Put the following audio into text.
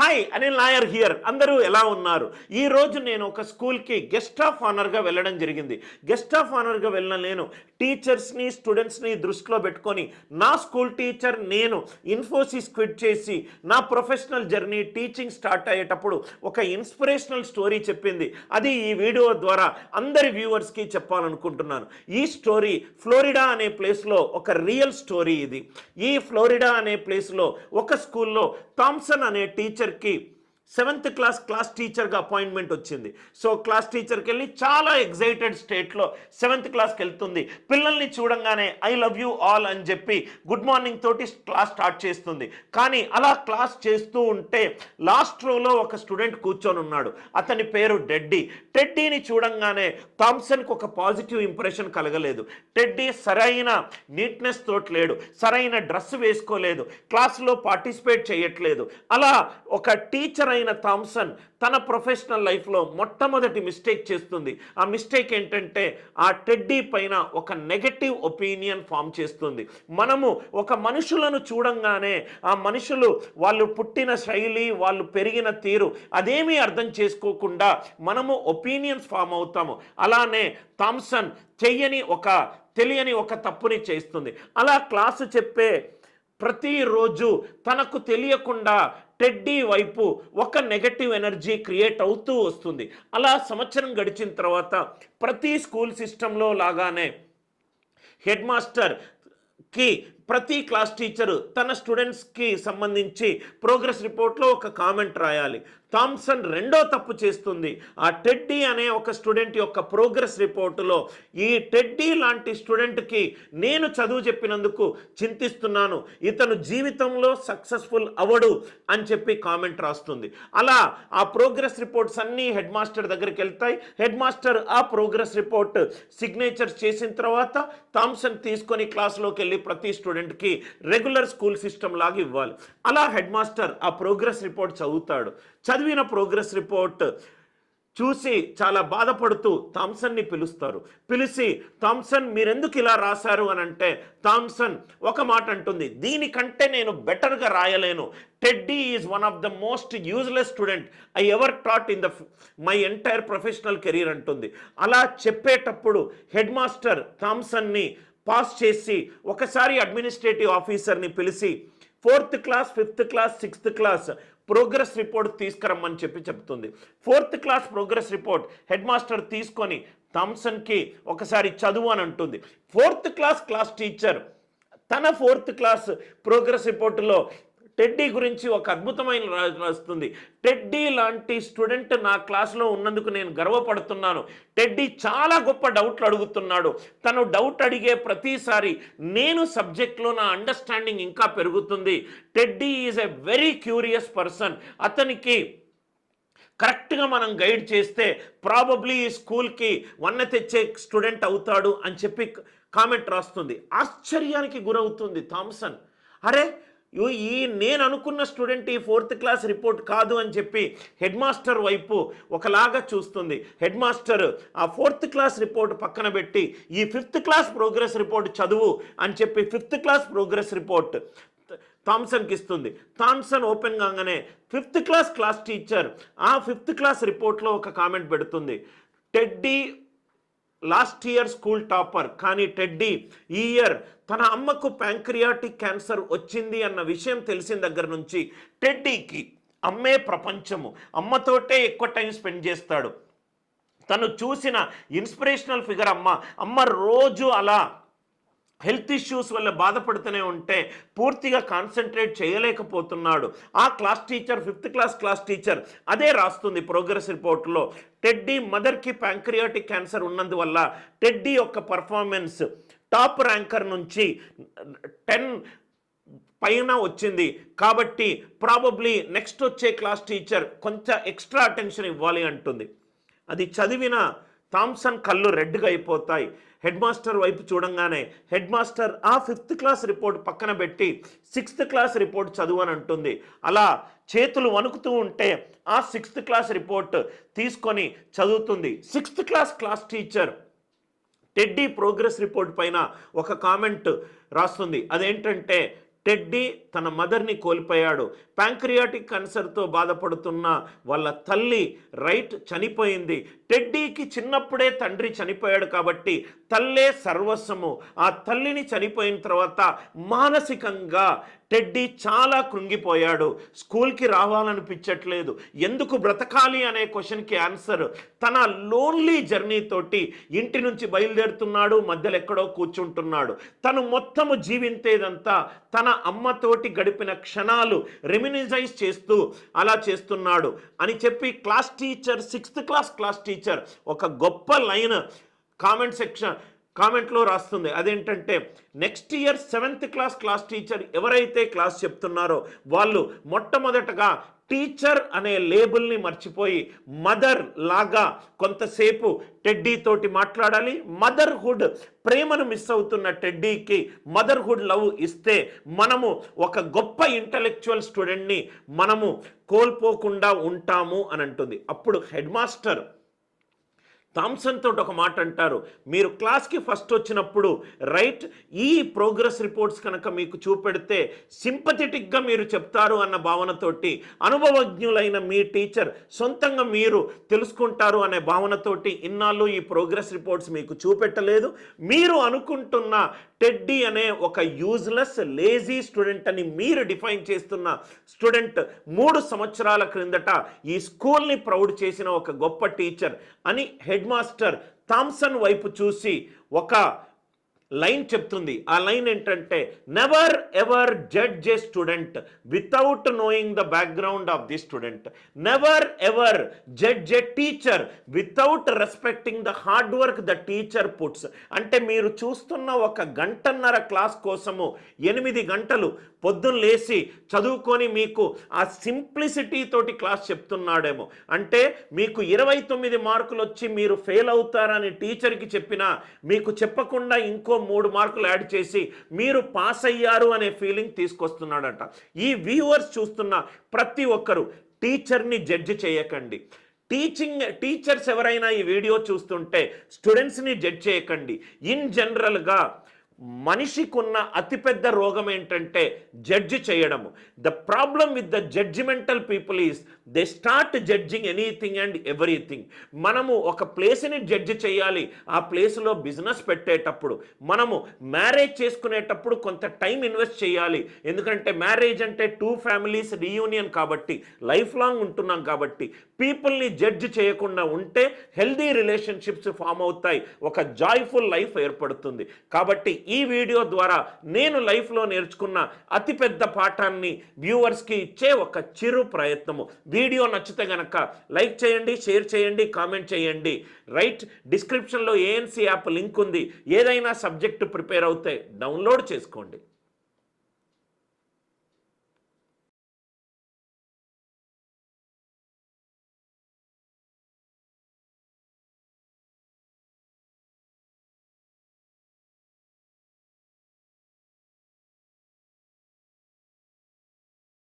Hi Anil Nair here. అందరూ ఎలా ఉన్నారు? ఈరోజు నేను ఒక స్కూల్కి గెస్ట్ ఆఫ్ ఆనర్గా వెళ్ళడం జరిగింది. గెస్ట్ ఆఫ్ ఆనర్గా వెళ్ళిన నేను టీచర్స్ని స్టూడెంట్స్ని దృష్టిలో పెట్టుకొని నా స్కూల్ టీచర్ నేను ఇన్ఫోసిస్ క్విట్ చేసి నా ప్రొఫెషనల్ జర్నీ టీచింగ్ స్టార్ట్ అయ్యేటప్పుడు ఒక ఇన్స్పిరేషనల్ స్టోరీ చెప్పింది. అది ఈ వీడియో ద్వారా అందరి వ్యూవర్స్కి చెప్పాలనుకుంటున్నాను. ఈ స్టోరీ ఫ్లోరిడా అనే ప్లేస్లో ఒక రియల్ స్టోరీ. ఇది ఈ ఫ్లోరిడా అనే ప్లేస్లో ఒక స్కూల్లో థామ్సన్ అనే టీచర్కి 7th క్లాస్ టీచర్గా అపాయింట్మెంట్ వచ్చింది. సో క్లాస్ టీచర్కి వెళ్ళి చాలా ఎగ్జైటెడ్ స్టేట్లో 7th క్లాస్కి వెళ్తుంది. పిల్లల్ని చూడంగానే ఐ లవ్ యూ ఆల్ అని చెప్పి గుడ్ మార్నింగ్ తోటి క్లాస్ స్టార్ట్ చేస్తుంది. కానీ అలా క్లాస్ చేస్తూ ఉంటే లాస్ట్ రోలో ఒక స్టూడెంట్ కూర్చొని ఉన్నాడు. అతని పేరు టెడ్డీని చూడంగానే థామ్సన్కి ఒక పాజిటివ్ ఇంప్రెషన్ కలగలేదు. టెడ్డీ సరైన నీట్నెస్ తోటి లేడు, సరైన డ్రెస్ వేసుకోలేదు, క్లాస్లో పార్టిసిపేట్ చేయట్లేదు. అలా ఒక టీచర్ అయిన థామ్సన్ తన ప్రొఫెషనల్ లైఫ్లో మొట్టమొదటి మిస్టేక్ చేస్తుంది. ఆ మిస్టేక్ ఏంటంటే ఆ టెడ్డీ పైన ఒక నెగటివ్ ఒపీనియన్ ఫామ్ చేస్తుంది. మనము ఒక మనుషులను చూడంగానే ఆ మనుషులు వాళ్ళు పుట్టిన శైలి, వాళ్ళు పెరిగిన తీరు అదేమీ అర్థం చేసుకోకుండా మనము ఒపీనియన్స్ ఫామ్ అవుతాము. అలానే థామ్సన్ తెలియని ఒక తప్పుని చేస్తుంది. అలా క్లాసు చెప్పే ప్రతిరోజు తనకు తెలియకుండా టెడ్డీ వైపు ఒక నెగటివ్ ఎనర్జీ క్రియేట్ అవుతూ వస్తుంది. అలా సంవత్సరం గడిచిన తర్వాత ప్రతి స్కూల్ సిస్టంలో లాగానే హెడ్ మాస్టర్కి ప్రతి క్లాస్ టీచరు తన స్టూడెంట్స్కి సంబంధించి ప్రోగ్రెస్ రిపోర్ట్లో ఒక కామెంట్ రాయాలి. థామ్సన్ రెండో తప్పు చేస్తుంది. ఆ టెడ్డీ అనే ఒక స్టూడెంట్ యొక్క ప్రోగ్రెస్ రిపోర్టులో ఈ టెడ్డీ లాంటి స్టూడెంట్కి నేను చదువు చెప్పినందుకు చింతిస్తున్నాను, ఇతను జీవితంలో సక్సెస్ఫుల్ అవడు అని చెప్పి కామెంట్ రాస్తుంది. అలా ఆ ప్రోగ్రెస్ రిపోర్ట్స్ అన్నీ హెడ్ మాస్టర్ దగ్గరికి వెళ్తాయి. హెడ్ మాస్టర్ ఆ ప్రోగ్రెస్ రిపోర్ట్ సిగ్నేచర్ చేసిన తర్వాత థామ్సన్ తీసుకొని క్లాస్లోకి వెళ్ళి ప్రతి స్టూడెంట్కి రెగ్యులర్ స్కూల్ సిస్టమ్ లాగా ఇవ్వాలి. అలా హెడ్ మాస్టర్ ఆ ప్రోగ్రెస్ రిపోర్ట్ చదువుతాడు. చదివిన ప్రోగ్రెస్ రిపోర్ట్ చూసి చాలా బాధపడుతూ థామ్సన్ని పిలుస్తారు. పిలిచి థామ్సన్ మీరెందుకు ఇలా రాశారు అని అంటే థామ్సన్ ఒక మాట అంటుంది, దీనికంటే నేను బెటర్గా రాయలేను. Teddy is one of the most useless student I ever taught in my entire professional career అంటుంది. అలా చెప్పేటప్పుడు హెడ్ మాస్టర్ థామ్సన్ని పాస్ చేసి ఒకసారి అడ్మినిస్ట్రేటివ్ ఆఫీసర్ని పిలిచి 4th class 5th class 6th class progress report తీసుకురమ్మని చెప్తుంది. 4th class progress report head master తీసుకొని థామ్సన్కి ఒకసారి చదువు అని అంటుంది. 4th క్లాస్ టీచర్ తన 4th క్లాస్ ప్రోగ్రెస్ రిపోర్టులో టెడ్డీ గురించి ఒక అద్భుతమైన రాస్తుంది. టెడ్డీ లాంటి స్టూడెంట్ నా క్లాస్లో ఉన్నందుకు నేను గర్వపడుతున్నాను. టెడ్డీ చాలా గొప్ప డౌట్లు అడుగుతున్నాడు. తను డౌట్ అడిగే ప్రతిసారి నేను సబ్జెక్ట్లో నా అండర్స్టాండింగ్ ఇంకా పెరుగుతుంది. Teddy is a very curious person. అతనికి కరెక్ట్గా మనం గైడ్ చేస్తే ప్రాబబ్లీ ఈ స్కూల్కి వన్నె తెచ్చే స్టూడెంట్ అవుతాడు అని చెప్పి కామెంట్ రాస్తుంది. ఆశ్చర్యానికి గురవుతుంది థామ్సన్. అరే నేను అనుకున్న స్టూడెంట్ ఈ 4th క్లాస్ రిపోర్ట్ కాదు అని చెప్పి హెడ్ మాస్టర్ వైపు ఒకలాగా చూస్తుంది. హెడ్ మాస్టర్ ఆ 4th క్లాస్ రిపోర్ట్ పక్కన పెట్టి ఈ 5th క్లాస్ ప్రోగ్రెస్ రిపోర్ట్ చదువు అని చెప్పి 5th క్లాస్ ప్రోగ్రెస్ రిపోర్ట్ థామ్సన్కి ఇస్తుంది. థామ్సన్ ఓపెన్ కాగానే 5th క్లాస్ టీచర్ ఆ 5th క్లాస్ రిపోర్ట్లో ఒక కామెంట్ పెడుతుంది, teddy last year school topper, కానీ టెడ్డీ ఈ ఇయర్ తన అమ్మకు ప్యాంక్రియాటిక్ క్యాన్సర్ వచ్చింది అన్న విషయం తెలిసిన దగ్గర నుంచి టెడ్డీకి అమ్మే ప్రపంచము, అమ్మతోటే ఎక్కువ టైం స్పెండ్ చేస్తాడు. తను చూసిన ఇన్స్పిరేషనల్ ఫిగర్ అమ్మ రోజు అలా హెల్త్ ఇష్యూస్ వల్ల బాధపడుతూనే ఉంటే పూర్తిగా కాన్సన్ట్రేట్ చేయలేకపోతున్నాడు. ఆ class teacher 5th class teacher అదే రాస్తుంది ప్రోగ్రెస్ రిపోర్ట్లో. టెడ్డీ మదర్కి ప్యాంక్రియాటిక్ క్యాన్సర్ ఉన్నందువల్ల టెడ్డీ యొక్క పర్ఫార్మెన్స్ టాప్ ర్యాంకర్ నుంచి 10 పైన వచ్చింది. కాబట్టి ప్రాబబ్లీ నెక్స్ట్ వచ్చే క్లాస్ టీచర్ కొంచెం ఎక్స్ట్రా అటెన్షన్ ఇవ్వాలి అంటుంది. అది చదివిన థామ్సన్ కళ్ళు రెడ్గా అయిపోతాయి. హెడ్ మాస్టర్ వైపు చూడంగానే హెడ్ మాస్టర్ ఆ 5th క్లాస్ రిపోర్ట్ పక్కన పెట్టి 6th క్లాస్ రిపోర్ట్ చదువు అని అంటుంది. అలా చేతులు వణుకుతూ ఉంటే ఆ 6th క్లాస్ రిపోర్ట్ తీసుకొని చదువుతుంది. 6th class teacher teddy progress report పైన ఒక కామెంట్ రాస్తుంది. అదేంటంటే టెడ్డీ తన మదర్ని కోల్పోయాడు. ప్యాంక్రియాటిక్ క్యాన్సర్తో బాధపడుతున్న వాళ్ళ తల్లి చనిపోయింది. టెడ్డీకి చిన్నప్పుడే తండ్రి చనిపోయాడు కాబట్టి తల్లే సర్వస్వము. ఆ తల్లిని చనిపోయిన తర్వాత మానసికంగా టెడ్డీ చాలా కృంగిపోయాడు. స్కూల్కి రావాలనిపించట్లేదు. ఎందుకు బ్రతకాలి అనే క్వశ్చన్కి ఆన్సర్ తన లోన్లీ జర్నీ తోటి ఇంటి నుంచి బయలుదేరుతున్నాడు, మధ్యలో ఎక్కడో కూర్చుంటున్నాడు. తను మొత్తము జీవించేదంతా తన అమ్మతోటి గడిపిన క్షణాలు రెమినిజైజ్ చేస్తూ అలా చేస్తున్నాడు అని చెప్పి class teacher, 6th class class teacher ఒక గొప్ప లైన్ కామెంట్లో రాస్తుంది. అదేంటంటే next year 7th class class teacher ఎవరైతే క్లాస్ చెప్తున్నారో వాళ్ళు మొట్టమొదటగా టీచర్ అనే లేబుల్ని మర్చిపోయి మదర్ లాగా కొంతసేపు టెడ్డీ తోటి మాట్లాడాలి. మదర్హుడ్ ప్రేమను మిస్ అవుతున్న టెడ్డీకి మదర్హుడ్ లవ్ ఇస్తే మనము ఒక గొప్ప ఇంటలెక్చువల్ స్టూడెంట్ని మనము కోల్పోకుండా ఉంటాము అని అంటుంది. అప్పుడు హెడ్ మాస్టర్ థామ్సన్ తోటి ఒక మాట అంటారు, మీరు క్లాస్కి ఫస్ట్ వచ్చినప్పుడు ఈ ప్రోగ్రెస్ రిపోర్ట్స్ కనుక మీకు చూపెడితే సింపథెటిక్గా మీరు చెప్తారు అన్న భావనతోటి, అనుభవజ్ఞులైన మీ టీచర్ సొంతంగా మీరు తెలుసుకుంటారు అనే భావనతోటి ఇన్నాళ్ళు ఈ ప్రోగ్రెస్ రిపోర్ట్స్ మీకు చూపెట్టలేదు. మీరు అనుకుంటున్న టెడ్డీ అనే ఒక యూజ్లెస్ లేజీ స్టూడెంట్ అని మీరు డిఫైన్ చేస్తున్న స్టూడెంట్ 3 సంవత్సరాల క్రిందట ఈ స్కూల్ని ప్రౌడ్ చేసిన ఒక గొప్ప టీచర్ అని హెడ్ మాస్టర్ థామ్సన్ వైపు చూసి ఒక లైన్ చెప్తుంది. ఆ లైన్ ఏంటంటే, never ever judge A student without knowing the background of the student. Never ever judge A teacher without respecting the hard work the teacher puts. అంటే మీరు చూస్తున్న ఒక 1.5 గంటల క్లాస్ కోసము 8 గంటలు పొద్దున్న లేచి చదువుకొని మీకు ఆ సింప్లిసిటీ తోటి క్లాస్ చెప్తున్నాడేమో. అంటే మీకు 29 మార్కులు వచ్చి మీరు ఫెయిల్ అవుతారని టీచర్కి చెప్పినా మీకు చెప్పకుండా ఇంకో 3 మార్కులు యాడ్ చేసి మీరు పాస్ అయ్యారు అనే ఫీలింగ్ తీసుకొస్తున్నాడట. ఈ వ్యూవర్స్ చూస్తున్న ప్రతి ఒక్కరు టీచర్ని జడ్జి చేయకండి. టీచర్స్ ఎవరైనా ఈ వీడియో చూస్తుంటే స్టూడెంట్స్ని జడ్జ్ చేయకండి. ఇన్ జనరల్గా మనిషికున్న అతిపెద్ద రోగం ఏంటంటే జడ్జి చేయడము. The problem with the judgemental people is they start judging anything and everything. మనము ఒక ప్లేస్ని జడ్జి చేయాలి. ఆ ప్లేస్లో బిజినెస్ పెట్టేటప్పుడు, మనము మ్యారేజ్ చేసుకునేటప్పుడు కొంత టైం ఇన్వెస్ట్ చేయాలి. ఎందుకంటే మ్యారేజ్ అంటే 2 ఫ్యామిలీస్ రీయూనియన్ కాబట్టి, లైఫ్ లాంగ్ ఉంటున్నాం కాబట్టి పీపుల్ని జడ్జి చేయకుండా ఉంటే హెల్దీ రిలేషన్షిప్స్ ఫామ్ అవుతాయి, ఒక జాయ్ఫుల్ లైఫ్ ఏర్పడుతుంది. కాబట్టి ఈ వీడియో ద్వారా నేను లైఫ్లో నేర్చుకున్న అతిపెద్ద పాఠాన్ని వ్యూవర్స్కి ఇచ్చే ఒక చిరు ప్రయత్నము. వీడియో నచ్చితే గనక లైక్ చేయండి, షేర్ చేయండి, కామెంట్ చేయండి. డిస్క్రిప్షన్లో ఏఎన్సీ యాప్ లింక్ ఉంది. ఏదైనా సబ్జెక్టు ప్రిపేర్ అవుతే డౌన్లోడ్ చేసుకోండి.